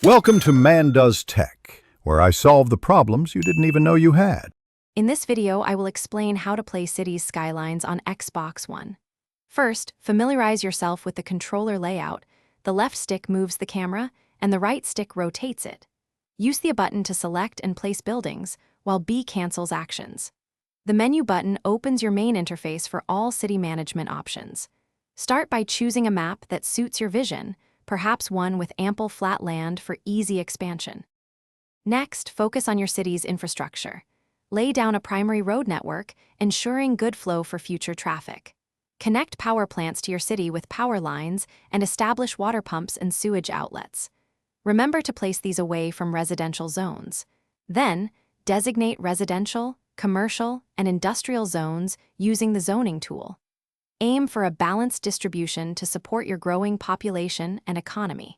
Welcome to Man Does Tech, where I solve the problems you didn't even know you had. In this video, I will explain how to play Cities Skylines on Xbox One. First, familiarize yourself with the controller layout. The left stick moves the camera, and the right stick rotates it. Use the button to select and place buildings, while B cancels actions. The menu button opens your main interface for all city management options. Start by choosing a map that suits your vision, perhaps one with ample flat land for easy expansion. Next, focus on your city's infrastructure. Lay down a primary road network, ensuring good flow for future traffic. Connect power plants to your city with power lines and establish water pumps and sewage outlets. Remember to place these away from residential zones. Then, designate residential, commercial, and industrial zones using the zoning tool. Aim for a balanced distribution to support your growing population and economy.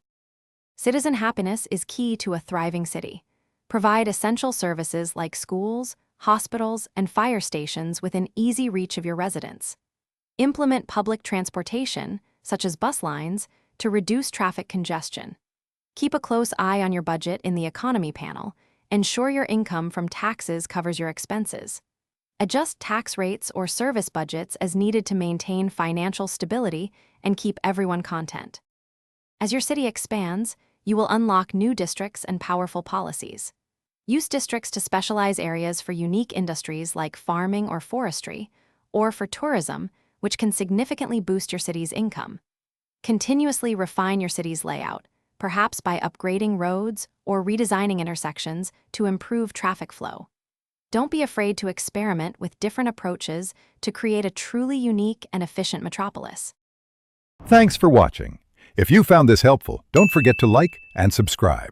Citizen happiness is key to a thriving city. Provide essential services like schools, hospitals, and fire stations within easy reach of your residents. Implement public transportation, such as bus lines, to reduce traffic congestion. Keep a close eye on your budget in the economy panel. Ensure your income from taxes covers your expenses. Adjust tax rates or service budgets as needed to maintain financial stability and keep everyone content. As your city expands, you will unlock new districts and powerful policies. Use districts to specialize areas for unique industries like farming or forestry, or for tourism, which can significantly boost your city's income. Continuously refine your city's layout, perhaps by upgrading roads or redesigning intersections to improve traffic flow. Don't be afraid to experiment with different approaches to create a truly unique and efficient metropolis. Thanks for watching. If you found this helpful, don't forget to like and subscribe.